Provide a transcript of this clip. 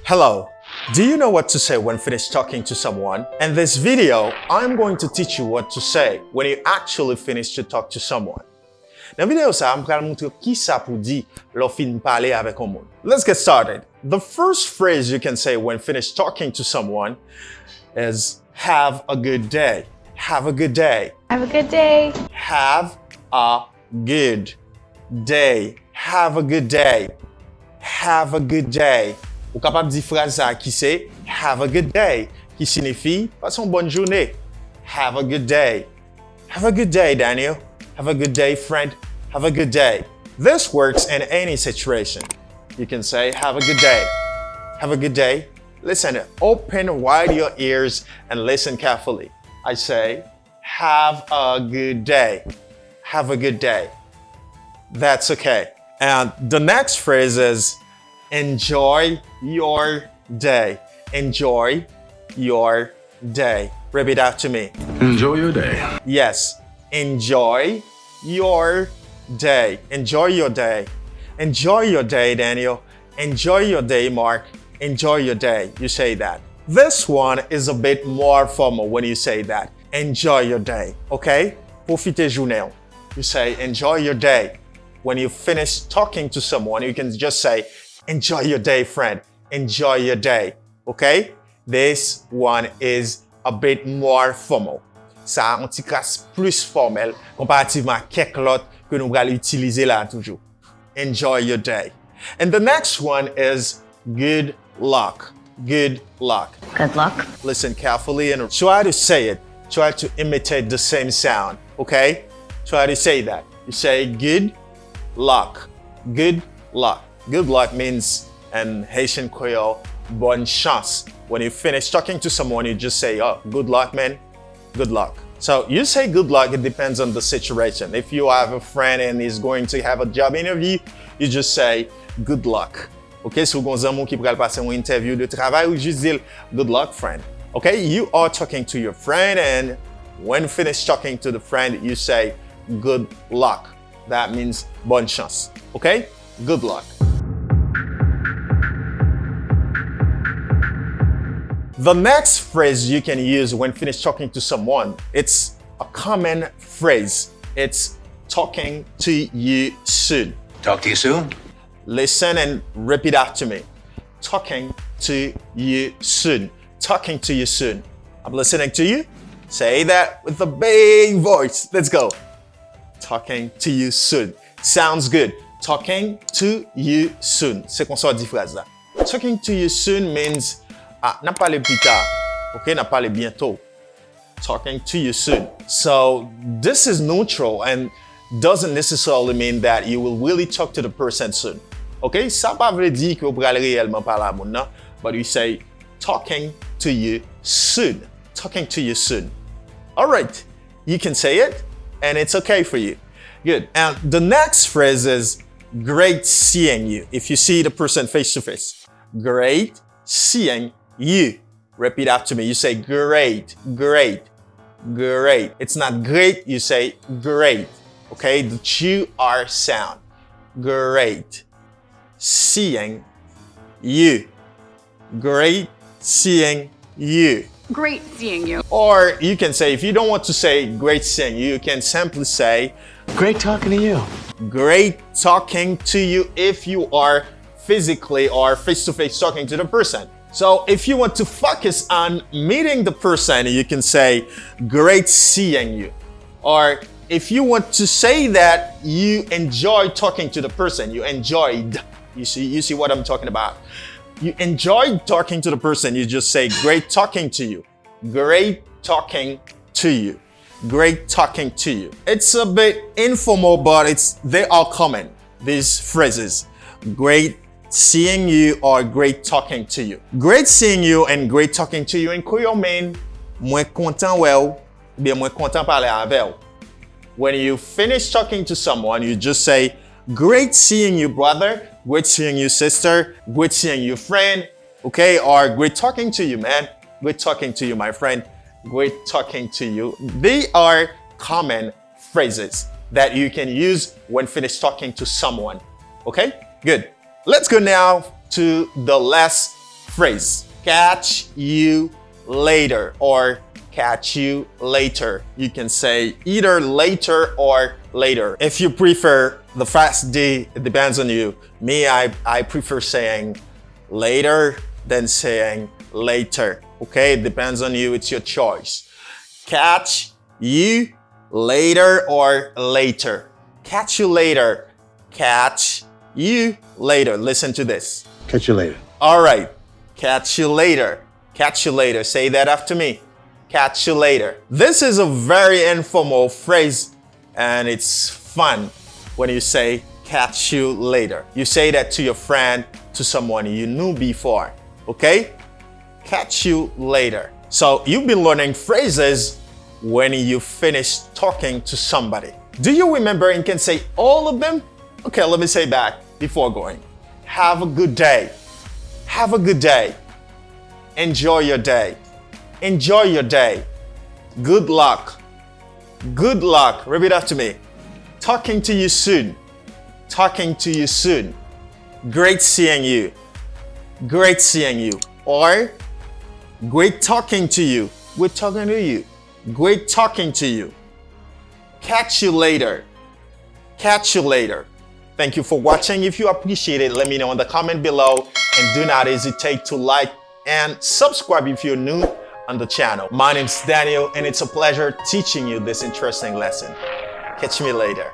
Hello. Do you know what to say when finished talking to someone? In this video, I'm going to teach you what to say when you actually finish to talk to someone. Dans vidéo ça, je vais vous montrer qui ça pour dire lorsqu'on finit parler avec un monde. Let's get started. The first phrase you can say when finished talking to someone is have a good day. Have a good day. Have a good day. Have a good day. Have a good day. Have a good day. Ou capable de dire phrase ça qui c'est have a good day, qui signifie passe une bonne journée. Have a good day. Have a good day, Daniel. Have a good day, friend. Have a good day. This works in any situation. You can say have a good day. Have a good day. Listen, open wide your ears and listen carefully. I say have a good day. Have a good day. That's okay. And the next phrase is enjoy your day. Enjoy your day. Repeat after me. Enjoy your day. Yes. Enjoy your day. Enjoy your day. Enjoy your day, Daniel. Enjoy your day, Mark. Enjoy your day. You say that. This one is a bit more formal when you say that. Enjoy your day. Okay? Profitez journée. You say enjoy your day. When you finish talking to someone, you can just say enjoy your day, friend. Enjoy your day. Okay? This one is a bit more formal. Ça a un petit classe plus formel comparativement à quelques autres que nous allons utiliser là toujours. Enjoy your day. And the next one is good luck. Good luck. Good luck. Listen carefully and try to say it. Try to imitate the same sound. Okay? Try to say that. You say good luck. Good luck. Good luck means in Haitian Creole, bonne chance. When you finish talking to someone, you just say, oh, good luck, man. Good luck. So you say good luck, it depends on the situation. If you have a friend and he's going to have a job interview, you just say good luck. Okay, so vous avez un qui pourrait passer une interview de travail ou juste dire good luck, friend. Okay, you are talking to your friend and when finished talking to the friend, you say good luck. That means bonne chance. Okay, good luck. The next phrase you can use when finished talking to someone, it's a common phrase. It's talking to you soon. Talk to you soon. Listen and repeat after me. Talking to you soon. Talking to you soon. I'm listening to you. Say that with a big voice. Let's go. Talking to you soon. Sounds good. Talking to you soon. C'est qu'on sort 10 phrases là. Talking to you soon means n'a parlé plus tard. Okay, n'a parlé bientôt. Talking to you soon. So this is neutral and doesn't necessarily mean that you will really talk to the person soon. Okay, ça pas veut dire que vous allez réellement parler à moun, non? But you say talking to you soon. Talking to you soon. All right, you can say it and it's okay for you. Good. And the next phrase is great seeing you. If you see the person face to face. Great seeing you. Repeat after me. You say great, great, great. It's not great, you say great. Okay, the GR sound. Great. Seeing you. Great seeing you. Great seeing you. Or you can say, if you don't want to say great seeing you, you can simply say Great talking to you. great talking to you if you are physically or face-to-face talking to the person. So if you want to focus on meeting the person, you can say great seeing you. Or if you want to say that you enjoy talking to the person, you enjoyed. You see what I'm talking about. You enjoyed talking to the person, you just say great talking to you. Great talking to you. Great talking to you. It's a bit informal, but they are common, these phrases. Great seeing you or great talking to you. Great seeing you and great talking to you in Creole mean mwen content ou bien mwen content parler avec. When you finish talking to someone, you just say great seeing you, brother. Great seeing you, sister. Great seeing you, friend. Okay? Or great talking to you, man. Great talking to you, my friend. Great talking to you. They are common phrases that you can use when finished talking to someone. Okay? Good. Let's go now to the last phrase. Catch you later or catch you later. You can say either later or later. If you prefer the fast D, it depends on you. Me, I prefer saying later than saying later. Okay, it depends on you. It's your choice. Catch you later or later. Catch you later. Catch you later. Listen to this. Catch you later. All right. Catch you later. Catch you later. Say that after me. Catch you later. This is a very informal phrase and it's fun when you say catch you later. You say that to your friend, to someone you knew before. Okay? Catch you later. So you've been learning phrases when you finish talking to somebody. Do you remember and can say all of them? Okay, let me say back before going. Have a good day. Have a good day. Enjoy your day. Enjoy your day. Good luck. Good luck. Repeat after me. Talking to you soon. Talking to you soon. Great seeing you. Great seeing you. Or great talking to you. We're talking to you. Great talking to you. Catch you later. Catch you later. Thank you for watching. If you appreciate it, let me know in the comment below. And do not hesitate to like and subscribe if you're new on the channel. My name's Daniel, and it's a pleasure teaching you this interesting lesson. Catch me later.